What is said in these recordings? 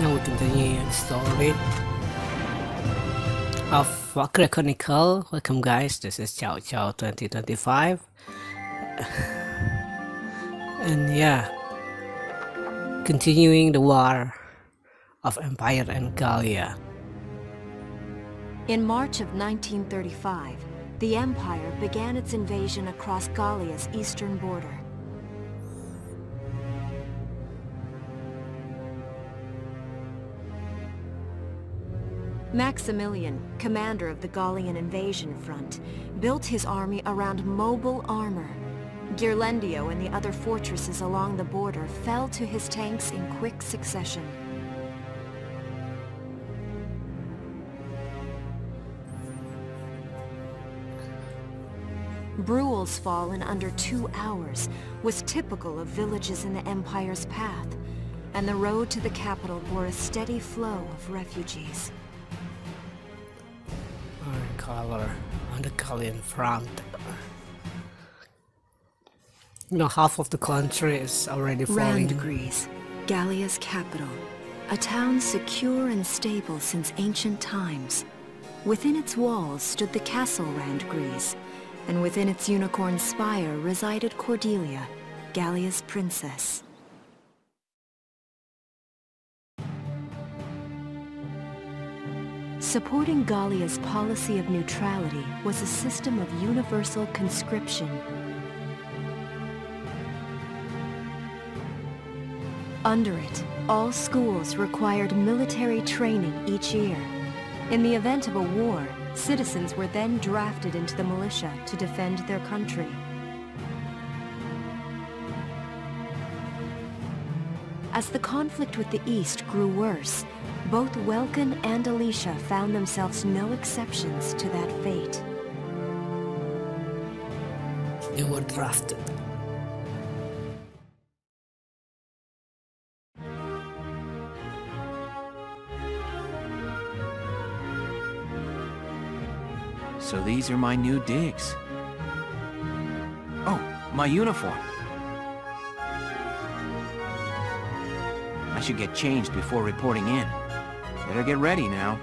Now we continue the story of Valkyria Chronicles. Welcome guys, this is Chow 2025. And yeah, continuing the war of Empire and Gallia. In March of 1935, the Empire began its invasion across Gallia's eastern border. Maximilian, commander of the Gallian invasion front, built his army around mobile armor. Ghirlandaio and the other fortresses along the border fell to his tanks in quick succession. Bruhl's fall in under 2 hours was typical of villages in the Empire's path, and the road to the capital bore a steady flow of refugees. Color on the Gallian front. You know, half of the country is already falling. Ragnite, Gallia's capital, a town secure and stable since ancient times. Within its walls stood the castle Ragnite, and within its unicorn spire resided Cordelia, Gallia's princess. Supporting Gallia's policy of neutrality was a system of universal conscription. Under it, all schools required military training each year. In the event of a war, citizens were then drafted into the militia to defend their country. As the conflict with the East grew worse, both Welkin and Alicia found themselves no exceptions to that fate. They were drafted. So these are my new digs. Oh, my uniform. I should get changed before reporting in. Better get ready now.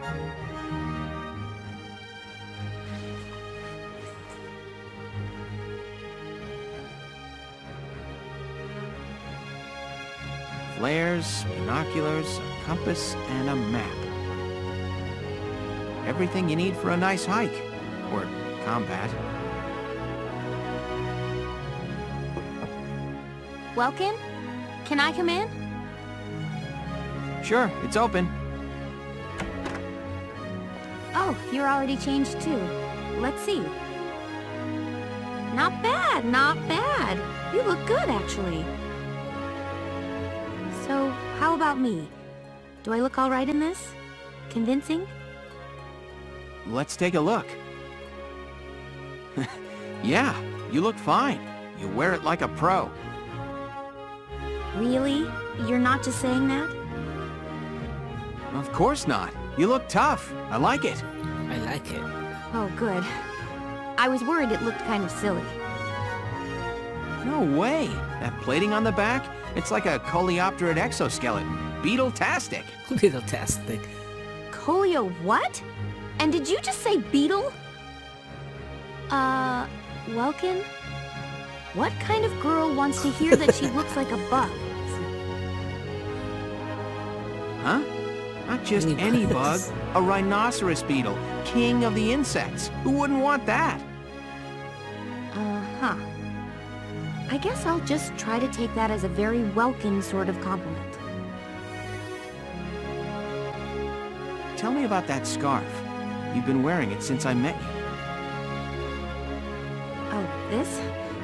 Flares, binoculars, a compass, and a map. Everything you need for a nice hike. Or combat. Welkin? Can I come in? Sure, it's open. Oh, you're already changed too. Let's see. Not bad, not bad. You look good, actually. So, how about me? Do I look all right in this? Convincing? Let's take a look. Yeah, you look fine. You wear it like a pro. Really? You're not just saying that? Of course not. You look tough. I like it. I like it. Oh, good. I was worried it looked kind of silly. No way. That plating on the back, it's like a coleopterid exoskeleton. Beetle-tastic. Beetle-tastic. Coleo what? And did you just say beetle? Welkin? What kind of girl wants to hear that she looks like a bug? Huh? Not just any bug. A rhinoceros beetle. King of the insects. Who wouldn't want that? Uh-huh. I guess I'll just try to take that as a very Welkin sort of compliment. Tell me about that scarf. You've been wearing it since I met you. Oh, this?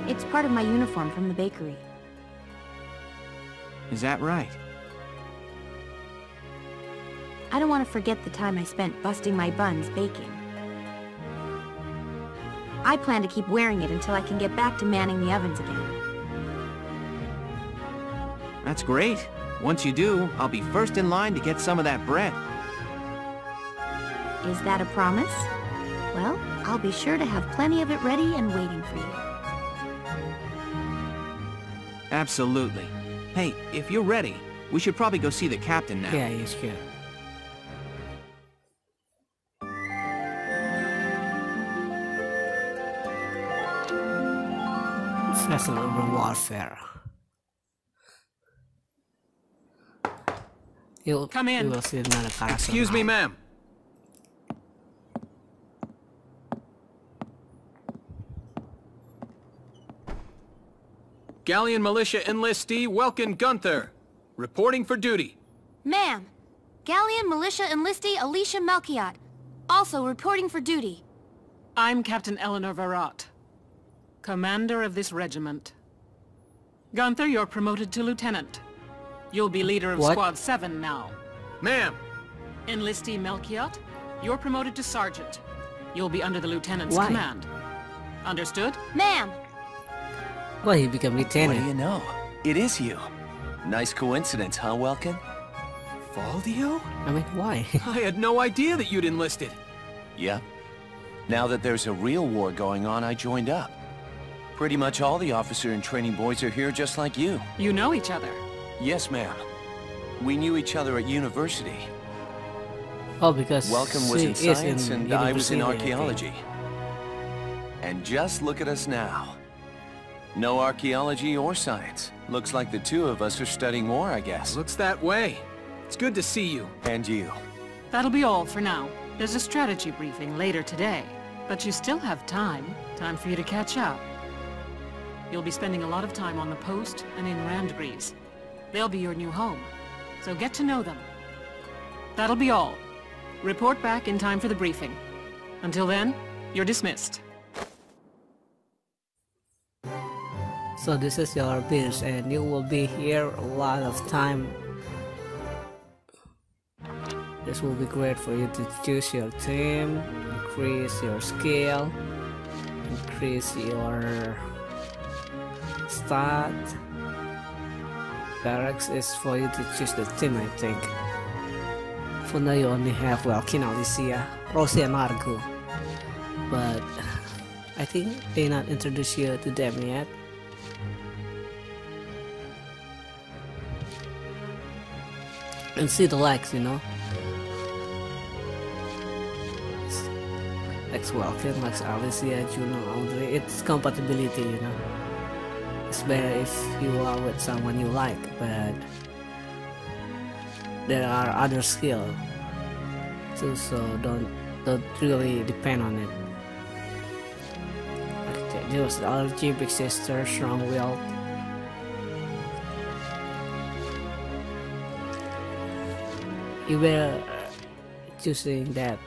It's part of my uniform from the bakery. Is that right? I don't want to forget the time I spent busting my buns baking. I plan to keep wearing it until I can get back to manning the ovens again. That's great. Once you do, I'll be first in line to get some of that bread. Is that a promise? Well, I'll be sure to have plenty of it ready and waiting for you. Absolutely. Hey, if you're ready, We should probably go see the captain now. Yeah, you should. Vasel urban warfare. Come in. You will see another character. Excuse me, ma'am. Gallian Militia enlistee Welkin Gunther, reporting for duty. Ma'am, Gallian Militia enlistee Alicia Melchiot, also reporting for duty. I'm Captain Eleanor Varot, commander of this regiment. Gunther, you're promoted to lieutenant. You'll be leader of What? Squad 7 now. Ma'am, Enlistee Melchiot, you're promoted to sergeant. You'll be under the lieutenant's Why? command. Understood? Ma'am, Why he become What do lieutenant? you know? It is you. Nice coincidence, huh, Welkin? Valdio? I mean, why? I had no idea that you'd enlisted. Yeah. Now that there's a real war going on, I joined up. Pretty much all the officer and training boys are here just like you. You know each other. Yes, ma'am. We knew each other at university. Oh, because Welcome was she in is science in and I was in university, I think. archaeology. And just look at us now. No archaeology or science. Looks like the two of us are studying war, I guess. Looks that way. It's good to see you. And you. That'll be all for now. There's a strategy briefing later today. But you still have time. Time for you to catch up. You'll be spending a lot of time on the post and in Randgrees. They'll be your new home. So get to know them. That'll be all. Report back in time for the briefing. Until then, you're dismissed. So this is your base, and you will be here a lot of time. This will be great for you to choose your team, increase your skill, increase your stat. Barracks is for you to choose the team, I think. For now you only have Welkin, Alicia, Rosie and Margo. But I think they not introduce you to them yet. And see the likes, you know. Likes Welkin, likes Alicia, Juno, Audrey. It's compatibility, you know. It's better if you are with someone you like, but there are other skills too, so don't really depend on it. Okay, there was the allergy, big sister, strong will. You better choosing that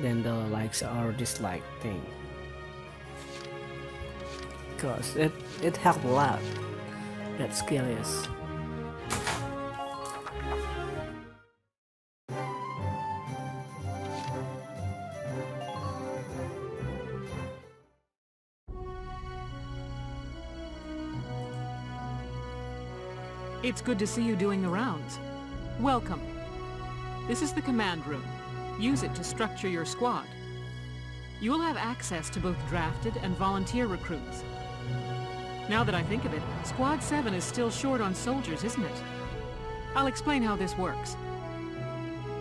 than the likes or dislike thing, because it helped a lot. That skill is. It's good to see you doing the rounds. Welcome. This is the command room. Use it to structure your squad. You will have access to both drafted and volunteer recruits. Now that I think of it, Squad 7 is still short on soldiers, isn't it? I'll explain how this works.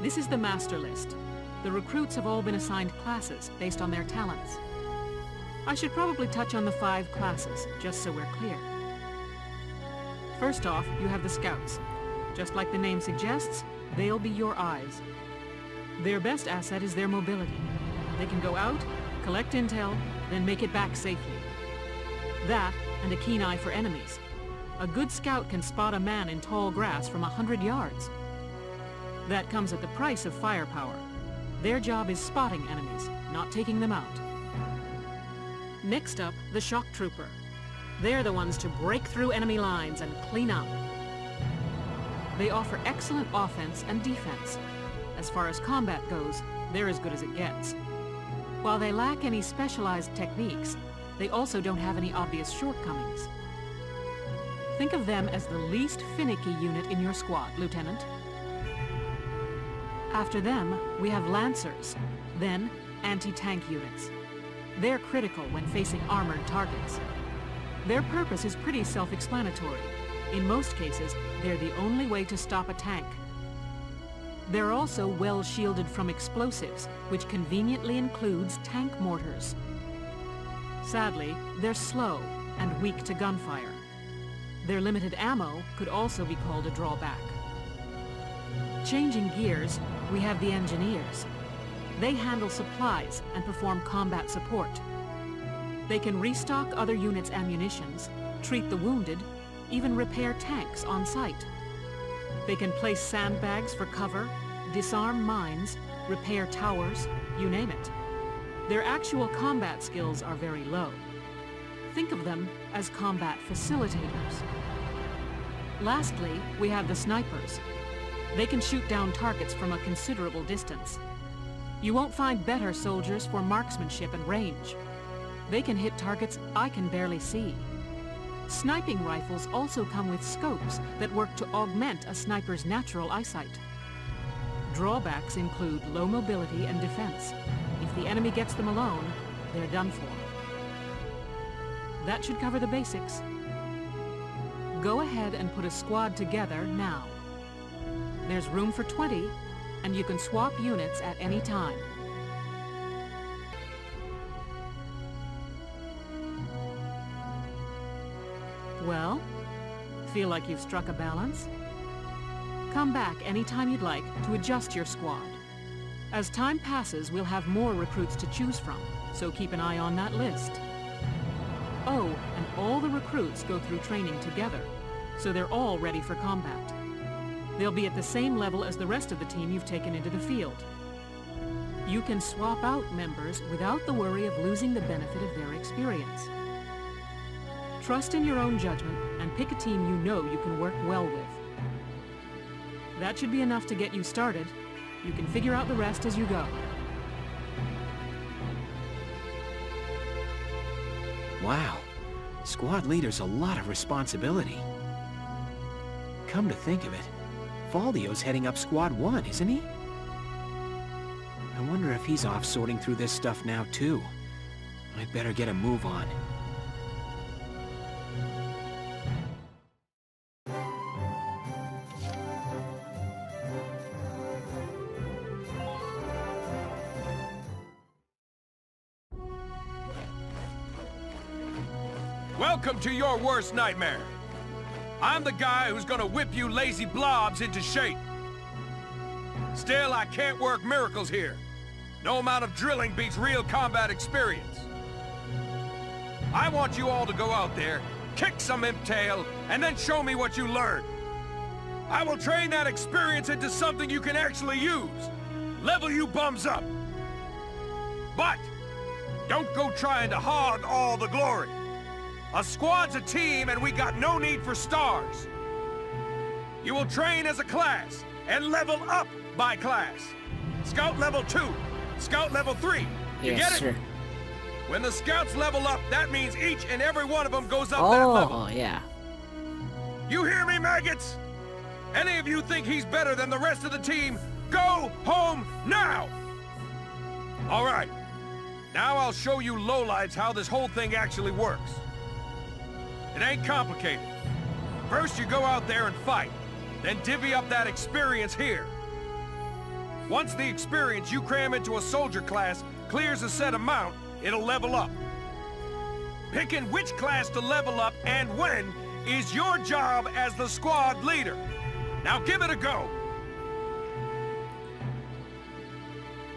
This is the master list. The recruits have all been assigned classes based on their talents. I should probably touch on the 5 classes, just so we're clear. First off, you have the scouts. Just like the name suggests, they'll be your eyes. Their best asset is their mobility. They can go out, collect intel, then make it back safely. That, and a keen eye for enemies. A good scout can spot a man in tall grass from 100 yards. That comes at the price of firepower. Their job is spotting enemies, not taking them out. Next up, the shock trooper. They're the ones to break through enemy lines and clean up. They offer excellent offense and defense. As far as combat goes, they're as good as it gets. While they lack any specialized techniques, they also don't have any obvious shortcomings. Think of them as the least finicky unit in your squad, Lieutenant. After them, we have Lancers, then anti-tank units. They're critical when facing armored targets. Their purpose is pretty self-explanatory. In most cases, they're the only way to stop a tank. They're also well shielded from explosives, which conveniently includes tank mortars. Sadly, they're slow and weak to gunfire. Their limited ammo could also be called a drawback. Changing gears, we have the engineers. They handle supplies and perform combat support. They can restock other units' ammunitions, treat the wounded, even repair tanks on site. They can place sandbags for cover, disarm mines, repair towers, you name it. Their actual combat skills are very low. Think of them as combat facilitators. Lastly, we have the snipers. They can shoot down targets from a considerable distance. You won't find better soldiers for marksmanship and range. They can hit targets I can barely see. Sniping rifles also come with scopes that work to augment a sniper's natural eyesight. Drawbacks include low mobility and defense. If the enemy gets them alone, they're done for. That should cover the basics. Go ahead and put a squad together now. There's room for 20, and you can swap units at any time. Well, feel like you've struck a balance? Come back anytime you'd like to adjust your squad. As time passes, we'll have more recruits to choose from, so keep an eye on that list. Oh, and all the recruits go through training together, so they're all ready for combat. They'll be at the same level as the rest of the team you've taken into the field. You can swap out members without the worry of losing the benefit of their experience. Trust in your own judgment and pick a team you know you can work well with. That should be enough to get you started. You can figure out the rest as you go. Wow. Squad leader's a lot of responsibility. Come to think of it, Valdio's heading up Squad 1, isn't he? I wonder if he's off sorting through this stuff now, too. I'd better get a move on. Welcome to your worst nightmare. I'm the guy who's gonna whip you lazy blobs into shape. Still, I can't work miracles here. No amount of drilling beats real combat experience. I want you all to go out there, kick some imp tail, and then show me what you learned. I will train that experience into something you can actually use. Level you bums up. But don't go trying to hog all the glory. A squad's a team, and we got no need for stars. You will train as a class, and level up by class. Scout level 2, Scout level 3. You get it? Sure. When the scouts level up, that means each and every one of them goes up that level. Oh, yeah. You hear me, maggots? Any of you think he's better than the rest of the team, go home now! All right. Now I'll show you lowlights how this whole thing actually works. It ain't complicated. First you go out there and fight, then divvy up that experience here. Once the experience you cram into a soldier class clears a set amount, it'll level up. Picking which class to level up and when is your job as the squad leader. Now give it a go.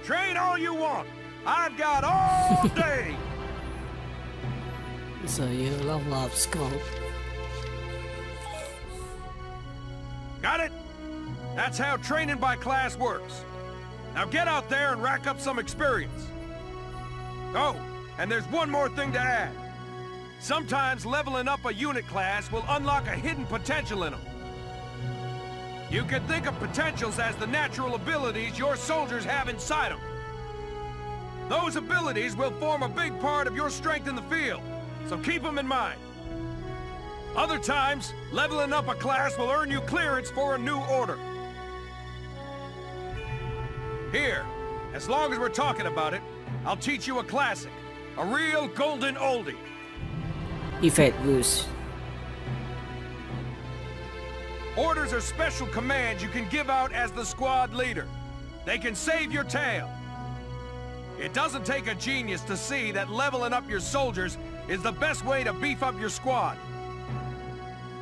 Train all you want. I've got all day. So you level up scope. Got it? That's how training by class works. Now get out there and rack up some experience. Oh, and there's one more thing to add. Sometimes leveling up a unit class will unlock a hidden potential in them. You can think of potentials as the natural abilities your soldiers have inside them. Those abilities will form a big part of your strength in the field, so keep them in mind. Other times, leveling up a class will earn you clearance for a new order. Here, as long as we're talking about it, I'll teach you a classic, a real golden oldie. Effect boost. Orders are special commands you can give out as the squad leader. They can save your tail. It doesn't take a genius to see that leveling up your soldiers is the best way to beef up your squad.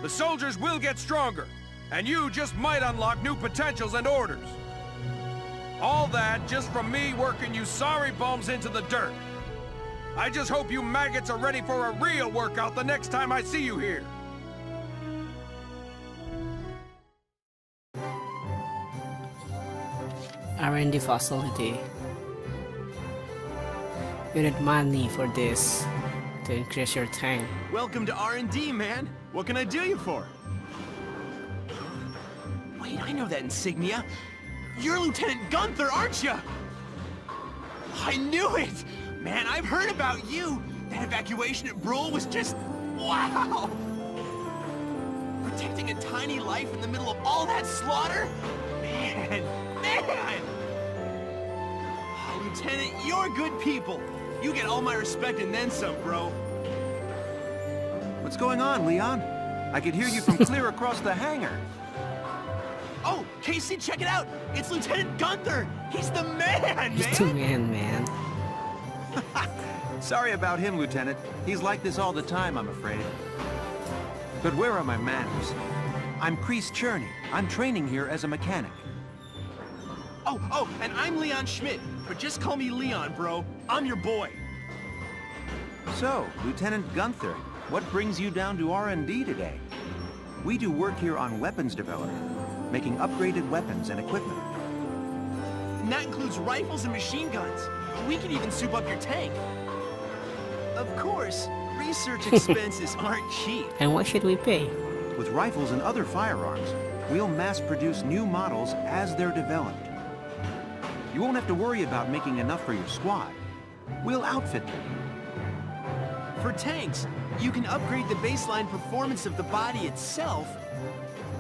The soldiers will get stronger, and you just might unlock new potentials and orders. All that just from me working you sorry bums into the dirt. I just hope you maggots are ready for a real workout the next time I see you here. R&D facility. You need money for this to increase your tank. Welcome to R&D, man. What can I do you for? Wait, I know that insignia. You're Lieutenant Gunther, aren't you? I knew it! Man, I've heard about you! That evacuation at Brule was just... wow! Protecting a tiny life in the middle of all that slaughter? Man! Oh, Lieutenant, you're good people! You get all my respect and then some, bro. What's going on, Leon? I could hear you from clear across the hangar. Oh, Casey, check it out! It's Lieutenant Gunther! He's the man, He's the man. Sorry about him, Lieutenant. He's like this all the time, I'm afraid. But where are my manners? I'm Kreese Cherney. I'm training here as a mechanic. Oh, and I'm Leon Schmidt, but just call me Leon, bro. I'm your boy. So, Lieutenant Gunther, what brings you down to R&D today? We do work here on weapons development, making upgraded weapons and equipment. And that includes rifles and machine guns. We can even soup up your tank. Of course, research expenses aren't cheap. And what should we pay? With rifles and other firearms, we'll mass-produce new models as they're developed. You won't have to worry about making enough for your squad. We'll outfit them. For tanks, you can upgrade the baseline performance of the body itself,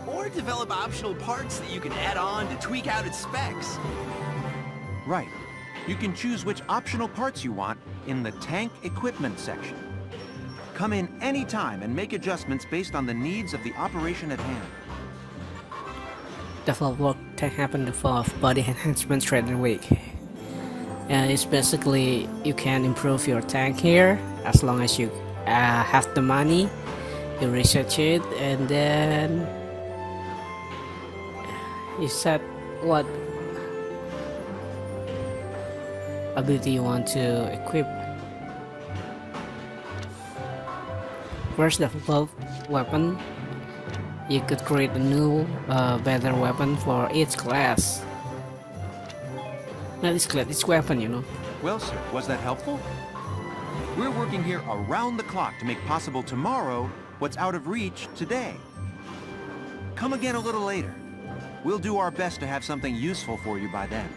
or develop optional parts that you can add on to tweak out its specs. Right. You can choose which optional parts you want in the tank equipment section. Come in any time and make adjustments based on the needs of the operation at hand. Develop work tank happen to fall of body enhancement strength and weight. It's basically you can improve your tank here as long as you have the money. You research it and then you set what ability you want to equip. First, develop weapon. You could create a new, better weapon for each class. Not each class, each weapon, you know. Well, sir, was that helpful? We're working here around the clock to make possible tomorrow what's out of reach today. Come again a little later. We'll do our best to have something useful for you by then.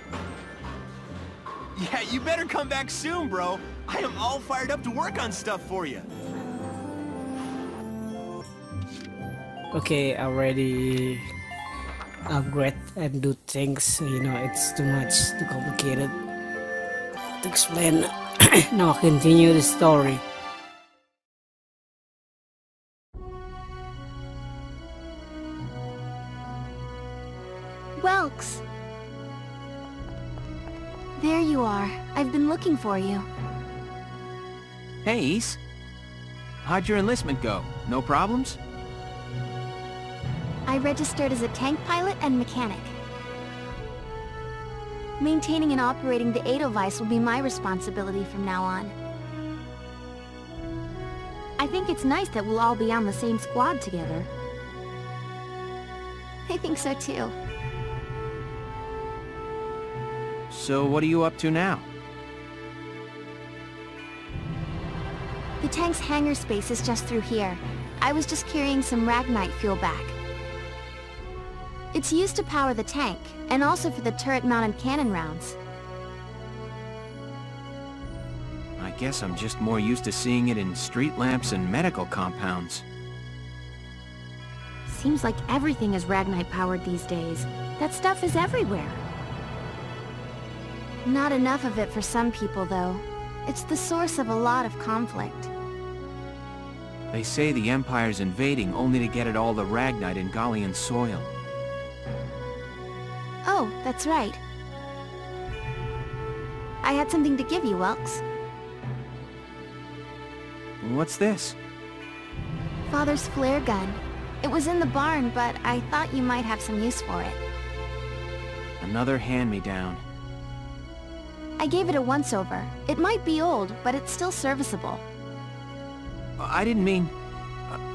Yeah, you better come back soon, bro. I am all fired up to work on stuff for you. Okay, already upgrade and do things, you know, it's too much, too complicated to explain. Now continue the story. Welks! There you are. I've been looking for you. Hey, East. How'd your enlistment go? No problems? I registered as a tank pilot and mechanic. Maintaining and operating the Edelweiss will be my responsibility from now on. I think it's nice that we'll all be on the same squad together. I think so too. So what are you up to now? The tank's hangar space is just through here. I was just carrying some Ragnite fuel back. It's used to power the tank, and also for the turret-mounted cannon rounds. I guess I'm just more used to seeing it in street lamps and medical compounds. Seems like everything is Ragnite-powered these days. That stuff is everywhere. Not enough of it for some people, though. It's the source of a lot of conflict. They say the Empire's invading only to get at all the Ragnite in Gallian soil. Oh, that's right. I had something to give you, Welks. What's this? Father's flare gun. It was in the barn, but I thought you might have some use for it. Another hand-me-down. I gave it a once-over. It might be old, but it's still serviceable. I didn't mean...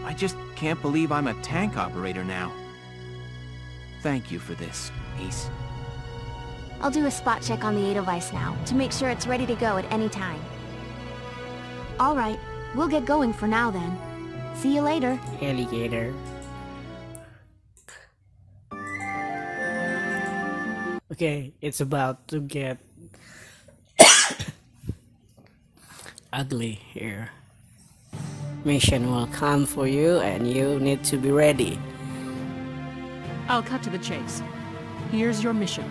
I just can't believe I'm a tank operator now. Thank you for this, Ace. I'll do a spot check on the Edelweiss now, to make sure it's ready to go at any time. Alright, we'll get going for now then. See you later. Alligator. Okay, it's about to get ugly here. Mission will come for you and you need to be ready. I'll cut to the chase. Here's your mission.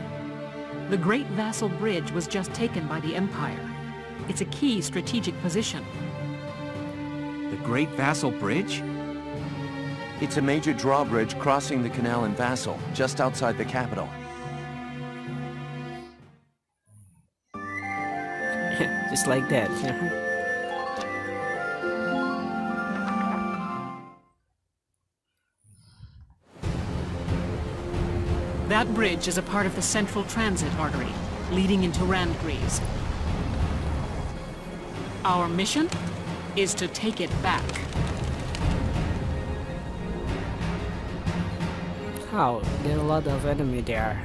The Great Vasel Bridge was just taken by the Empire. It's a key strategic position. The Great Vasel Bridge? It's a major drawbridge crossing the canal in Vasel, just outside the capital. Just like that. That bridge is a part of the central transit artery, leading into Randgries. Our mission is to take it back. How? There are a lot of enemy there.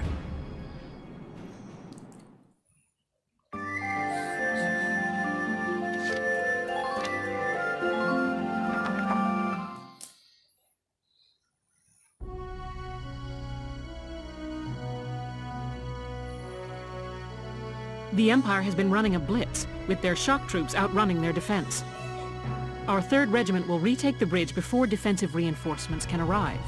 The Empire has been running a blitz, with their shock troops outrunning their defense. Our 3rd Regiment will retake the bridge before defensive reinforcements can arrive.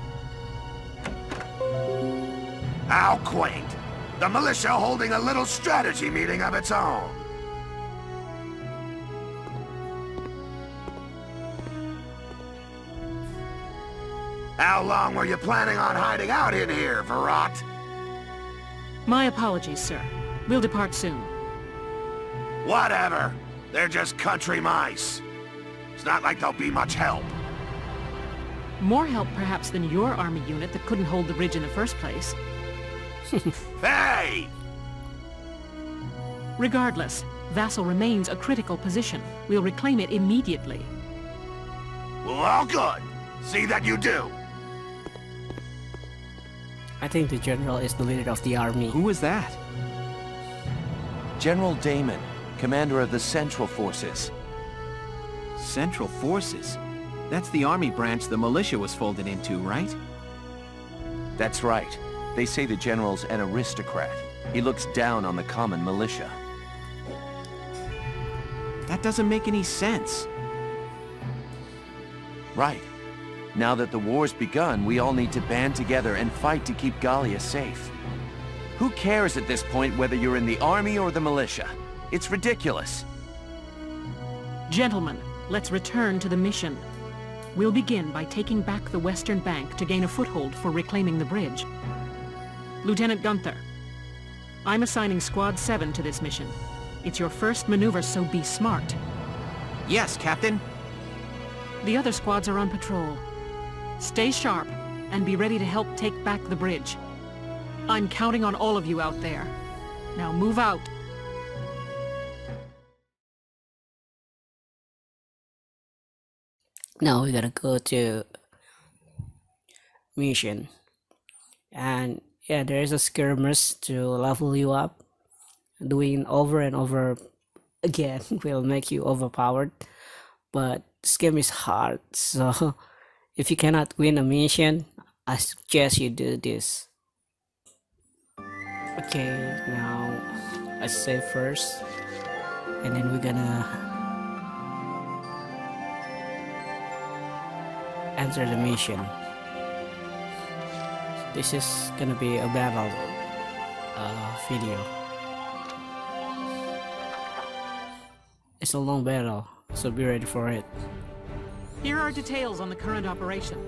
How quaint! The militia holding a little strategy meeting of its own. How long were you planning on hiding out in here, Varot? My apologies, sir. We'll depart soon. Whatever. They're just country mice. It's not like they'll be much help. More help, perhaps, than your army unit that couldn't hold the bridge in the first place. Hey! Regardless, Vasel remains a critical position. We'll reclaim it immediately. Well, all good. See that you do. I think the general is the leader of the army. Who was that? General Damon, commander of the Central Forces. Central Forces? That's the army branch the militia was folded into, right? That's right. They say the general's an aristocrat. He looks down on the common militia. That doesn't make any sense. Right. Now that the war's begun, we all need to band together and fight to keep Gallia safe. Who cares at this point whether you're in the army or the militia? It's ridiculous. Gentlemen, let's return to the mission. We'll begin by taking back the western bank to gain a foothold for reclaiming the bridge. Lieutenant Gunther, I'm assigning Squad 7 to this mission. It's your first maneuver, so be smart. Yes, Captain. The other squads are on patrol. Stay sharp and be ready to help take back the bridge. I'm counting on all of you out there. Now move out. Now we gotta go to mission. And yeah, there is a skirmish to level you up. Doing over and over again will make you overpowered. But this game is hard, so if you cannot win a mission, I suggest you do this. Okay, now I save first, and then we're gonna enter the mission. This is gonna be a battle video. It's a long battle, so be ready for it. Here are details on the current operation.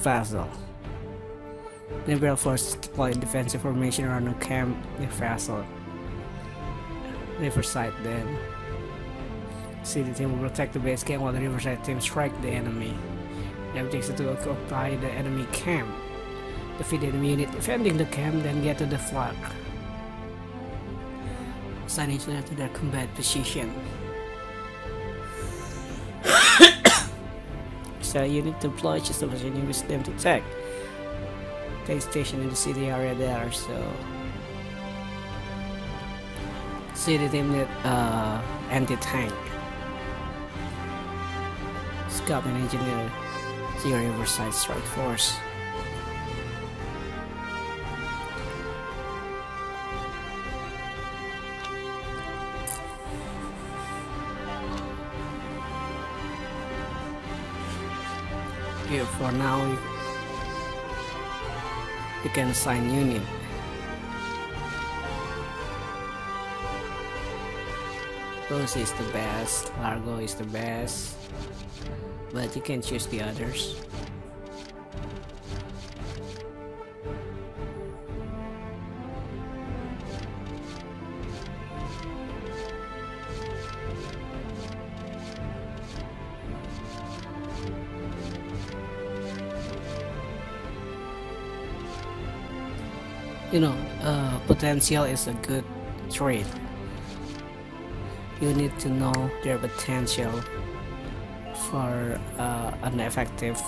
Vasel. The Imperial forces deployed defensive formation around the camp near Vasel. Riverside then. City team will protect the base camp while the Riverside team strike the enemy. The objective is to occupy the enemy camp. Defeat the enemy unit defending the camp, then get to the flag. Assign each other to their combat position. So you need to deploy just the position you wish them to attack. Take station in the city area there, so city team need anti-tank. Scout and engineer to your Riverside strike force. Here for now you can assign unit. Rose is the best, Largo is the best, but you can choose the others. You know, potential is a good trait. You need to know their potential for an effective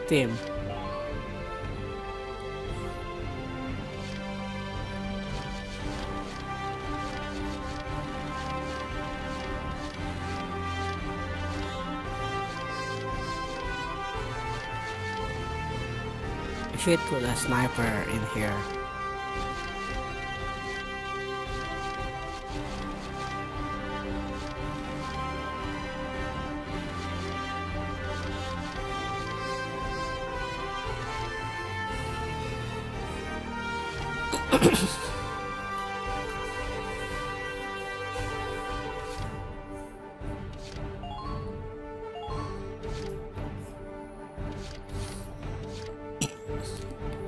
team. Should put a sniper in here.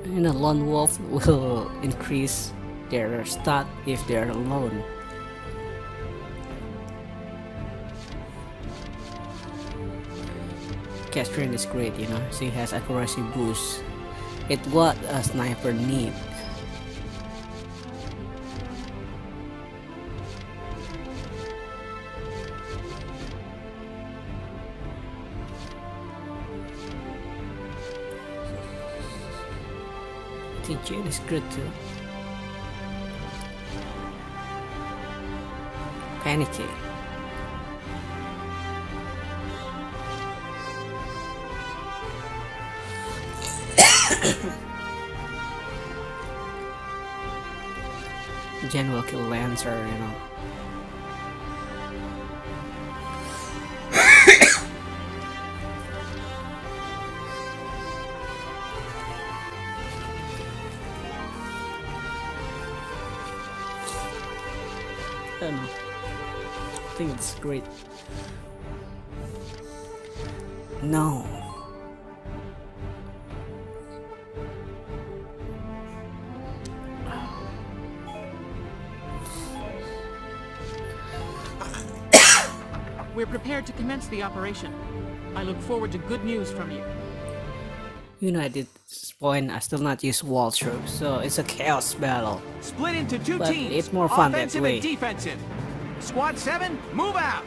And a lone wolf will increase their stat if they're alone. Catherine is great, you know, she has accuracy boost. It's what a sniper needs. Jane is good too. Panicky. Jen will kill Lancer, you know. I don't know. I think it's great. No. We're prepared to commence the operation. I look forward to good news from you. You know, at this point, I still not use wall troops, so it's a chaos battle. Split into two But teams. it's more fun that offensive way. and defensive. Squad 7, move out.